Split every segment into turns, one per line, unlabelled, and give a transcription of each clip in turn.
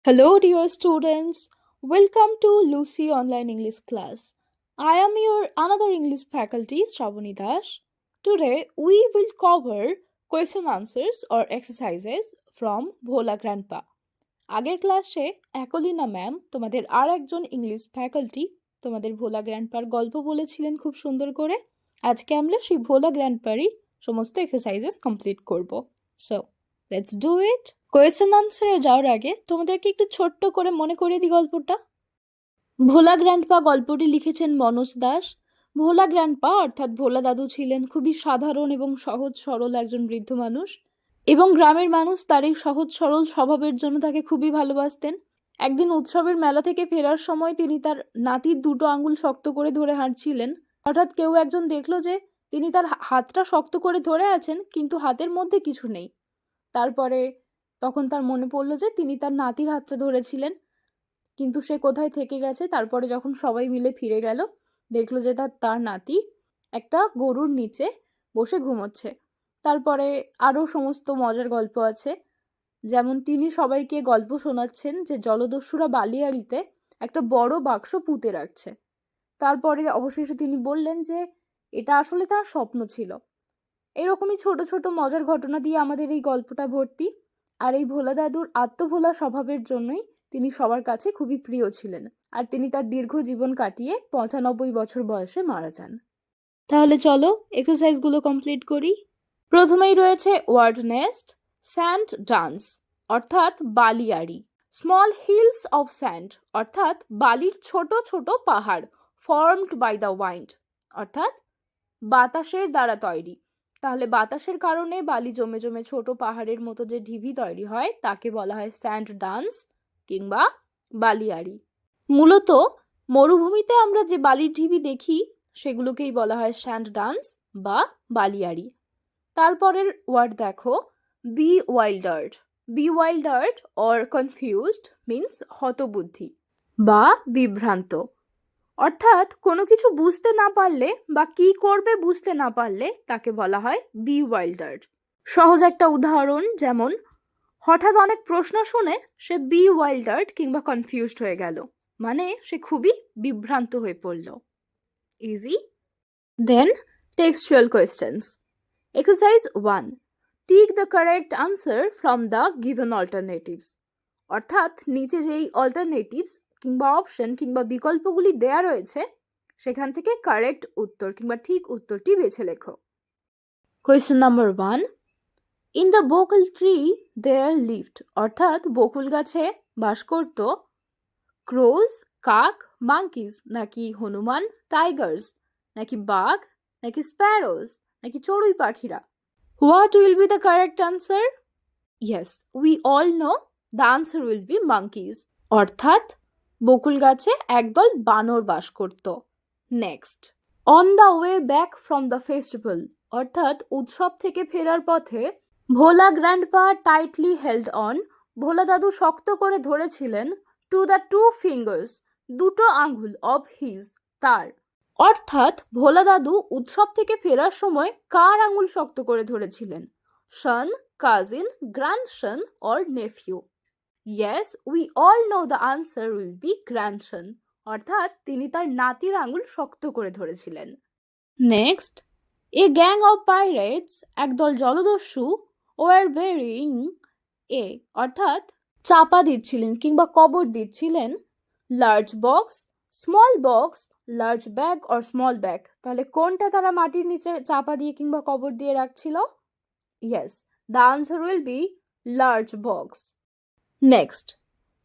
Hello, dear students. Welcome to Lucy Online English class. I am your another English faculty, Shravani Das. Today, we will cover question answers or exercises from Bhola Grandpa. আগের ক্লাসে অ্যাকোলিনা ma'am তোমাদের আর একজন English faculty তোমাদের ভোলা গ্র্যান্ডপার গল্প বলেছিলেন খুব সুন্দর করে। আজকে আমরা সেই ভোলা গ্র্যান্ডপারই সমস্ত এক্সারসাইজেস কমপ্লিট করব। So let's do it. Question আনসারে যাওয়ার আগে তোমাদেরকে একটু ছোট্ট করে মনে করিয়ে দিই গল্পটা। ভোলা গ্র্যান্ডপা গল্পটি লিখেছেন মনোজ দাস। ভোলা গ্র্যান্ডপা অর্থাৎ ভোলা দাদু ছিলেন খুবই সাধারণ এবং সহজ সরল একজন বৃদ্ধ মানুষ, এবং গ্রামের মানুষ তার এই সহজ সরল স্বভাবের জন্য তাকে খুবই ভালোবাসতেন। একদিন উৎসবের মেলা থেকে ফেরার সময় তিনি তার নাতির দুটো আঙ্গুল শক্ত করে ধরে হাঁটছিলেন। হঠাৎ কেউ একজন দেখলো যে তিনি তার হাতটা শক্ত করে ধরে আছেন, কিন্তু হাতের মধ্যে কিছু নেই। তারপরে তখন তার মনে পড়লো যে তিনি তার নাতির হাতটা ধরেছিলেন, কিন্তু সে কোথায় থেকে গেছে। তারপরে যখন সবাই মিলে ফিরে গেল, দেখলো যে তার নাতি একটা গরুর নিচে বসে ঘুমোচ্ছে। তারপরে আরও সমস্ত মজার গল্প আছে, যেমন তিনি সবাইকে গল্প শোনাচ্ছেন যে জলদস্যুরা বালিয়াড়িতে একটা বড় বাক্স পুঁতে রাখছে। তারপরে অবশেষে তিনি বললেন যে এটা আসলে তার স্বপ্ন ছিল। এরকমই ছোট ছোট মজার ঘটনা দিয়ে আমাদের এই গল্পটা ভর্তি। আর এই ভোলা দাদুর আত্মভোলা স্বভাবের জন্যই তিনি সবার কাছে খুবই প্রিয় ছিলেন, আর তিনি তার দীর্ঘ জীবন কাটিয়ে 95 বছর বয়সে মারা যান। তাহলে চলো এক্সারসাইজগুলো কমপ্লিট করি। প্রথমেই রয়েছে ওয়ার্ড নেস্ট, স্যান্ড ডান্স অর্থাৎ বালিয়াড়ি, স্মল হিলস অফ স্যান্ড অর্থাৎ বালির ছোট ছোট পাহাড়, ফর্মড বাই দ্য ওয়াইন্ড অর্থাৎ বাতাসের দ্বারা তৈরি। তাহলে বাতাসের কারণে বালি জমে জমে ছোট পাহাড়ের মতো যে ঢিবি তৈরি হয় তাকে বলা হয় স্যান্ড ডান্স কিংবা বালিয়াড়ি। মূলত মরুভূমিতে আমরা যে বালির ঢিবি দেখি সেগুলোকেই বলা হয় স্যান্ড ডান্স বা বালিয়াড়ি। তারপরের ওয়ার্ড দেখো, bewildered. Bewildered or confused means হতবুদ্ধি বা বিভ্রান্ত, অর্থাৎ কোনো কিছু বুঝতে না পারলে বা কি করবে বুঝতে না পারলে তাকে বলা হয় বি ওয়াইল্ডার্ড। সহজ একটা উদাহরণ, যেমন হঠাৎ অনেক প্রশ্ন শুনে সে বি ওয়াইল্ডার্ড কিংবা কনফিউজড হয়ে গেল, মানে সে খুবই বিভ্রান্ত হয়ে পড়ল। Easy. Then textual questions. Exercise 1, tick the correct answer from the given alternatives, অর্থাৎ নিচে যেই অল্টারনেটিভস কিংবা অপশন কিংবা বিকল্পগুলি দেয়া রয়েছে সেখান থেকে কারেক্ট উত্তর কিংবা ঠিক উত্তরটি বেছে লেখো। Question number 1, in the bakul tree there lived, অর্থাৎ বকুল গাছে বাস করত ক্রোজ, কাক, মাঙ্কিজ নাকি হনুমান, টাইগার্স নাকি বাঘ নাকি স্প্যারোজ নাকি চড়ুই পাখিরা। What will be the correct answer? Yes, we all know the answer will B monkeys, অর্থাৎ বকুল গাছে একদল বানর বাস করত। Next, on the way back from the festival, অর্থাৎ উৎসব থেকে ফেরার পথে ভোলা গ্র্যান্ডপা টাইটলি হেল্ড অন, ভোলা দাদু শক্ত করে ধরেছিলেন টু দ্য টু ফিঙ্গার্স, দুটো আঙ্গুল অফ হিজ, তার, অর্থাৎ ভোলা দাদু উৎসব থেকে ফেরার সময় কার আঙ্গুল শক্ত করে ধরেছিলেন? Son, cousin, grandson or nephew? Yes, we all know the answer will be grandson, অর্থাৎ তিনি তার নাতির আঙ্গুল শক্ত করে ধরেছিলেন। Next, a gang of pirates, একদল জলদস্যু, ওয়ার বেরিং এ, অর্থাৎ চাপা দিচ্ছিলেন কিংবা কবর দিচ্ছিলেন large box, small box, large bag or small bag. তাহলে কোনটা তারা মাটির নিচে চাপা দিয়ে কিংবা কবর দিয়ে রাখছিল? Yes, the answer will B large box. Next,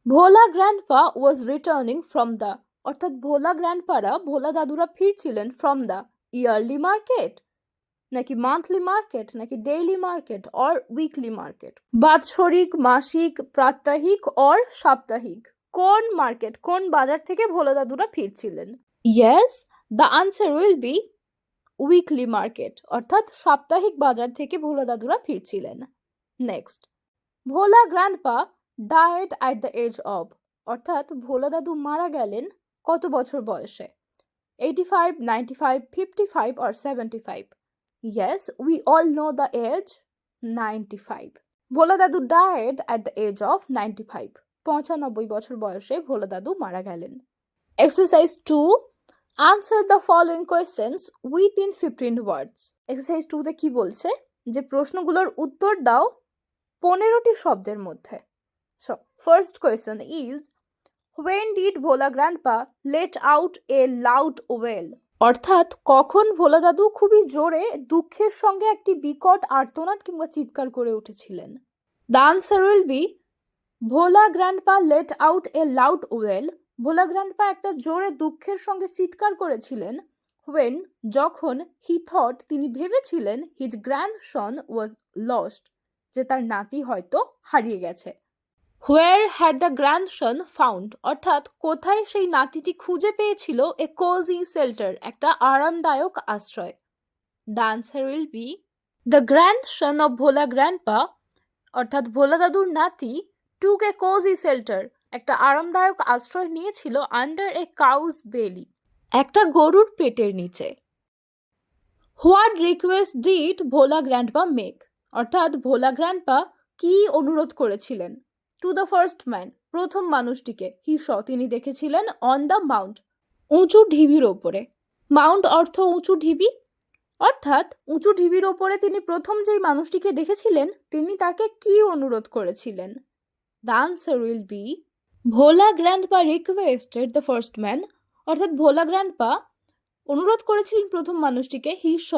Bhola grandpa was returning from the, অর্থাৎ ভোলা গ্র্যান্ডপারা ভোলা দাদুরা ফিরছিলেন ফ্রম দ্য ইয়ারলি মার্কেট নাকি মান্থলি মার্কেট নাকি daily market or weekly market, বাৎসরিক, মাসিক, প্রাত্যহিক অর সাপ্তাহিক। কোন মার্কেট, কোন বাজার থেকে ভোলা দাদুরা ফিরছিলেন? Yes, the answer will be weekly market, অর্থাৎ সাপ্তাহিক বাজার থেকে ভোলা দাদুরা ফিরছিলেন। Next, Bhola grandpa died at the age of, অর্থাৎ ভোলা দাদু মারা গেলেন কত বছর বয়সে? 85, 95, 55 or 75? Yes, we all know the age 95. ভোলা দাদু died at the age of 95. 95 বছর বয়সে ভোলা দাদু মারা গেলেন। Exercise 2, answer the following questions within 15 words. Exercise 2 তে কি বলছে যে প্রশ্নগুলোর উত্তর দাও 15টি শব্দের মধ্যে। So first question is, when did Bhola grandpa let out a loud wail? অর্থাৎ কখন ভোলা দাদু খুবই জোরে দুঃখের সঙ্গে একটি বিকট আর্তনাদ কিংবা চিৎকার করে উঠেছিলেন? The answer will be, Bhola grandpa let out a loud wail. Bhola grandpa একটা জোরে দুঃখের সঙ্গে চিৎকার করেছিলেন when, যখন he thought, তিনি ভেবেছিলেন his grandson was lost, যে তার নাতি হয়তো হারিয়ে গেছে। Where had the grandson found? অর্থাৎ কোথায় সেই নাতিটি খুঁজে পেয়েছিল a cozy shelter, একটা আরামদায়ক আশ্রয়? The answer will be, the grandson of Bhola grandpa, অর্থাৎ ভোলা দাদুর নাতি, took a cozy shelter, একটা আরামদায়ক আশ্রয় নিয়েছিল under a cow's belly, একটা গরুর পেটের নিচে। What request did Bhola grandpa make? অর্থাৎ ভোলা গ্র্যান্ডপা কি অনুরোধ করেছিলেন? টু দ্য ফার্স্ট ম্যান, প্রথম মানুষটিকে, হি স, তিনি দেখেছিলেন অন দ্য মাউন্ট, উঁচু ঢিবির ওপরে। মাউন্ট অর্থ উঁচু ঢিবি, অর্থাৎ উঁচু ঢিবির ওপরে তিনি প্রথম যেই মানুষটিকে দেখেছিলেন তিনি তাকে কি অনুরোধ করেছিলেন? The answer will be, Bhola grandpa requested the first man, অর্থাৎ ভোলা গ্র্যান্ডপা অনুরোধ করেছিলেন প্রথম মানুষটিকে, হি স,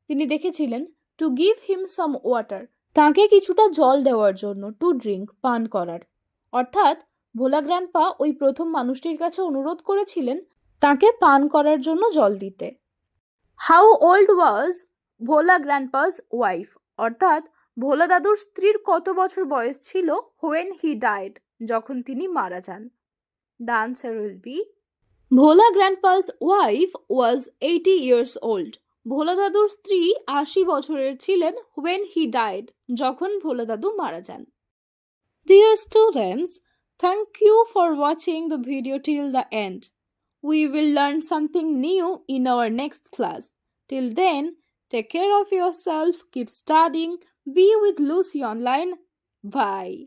তিনি দেখেছিলেন, to give him some water, তাকে কিছুটা জল দেওয়ার জন্য, টু ড্রিঙ্ক, পান করার। অর্থাৎ ভোলা গ্র্যান্ডপা ওই প্রথম মানুষটির কাছে অনুরোধ করেছিলেন তাকে পান করার জন্য জল দিতে। How old was Bhola grandpa's wife? অর্থাৎ ভোলা দাদুর স্ত্রীর কত বছর বয়স ছিল হোয়েন হি ডায়েড, যখন তিনি মারা যান? The answer will be, Bhola grandpa's wife was 80 years old. Bhola দাদুর স্ত্রী 80 বছরের ছিলেন when he died, যখন ভোলা দাদু মারা যান। Dear students, thank you for watching the video till the end. We will learn something new in our next class. Till then, take care of yourself, keep studying, be with Lucy Online. Bye.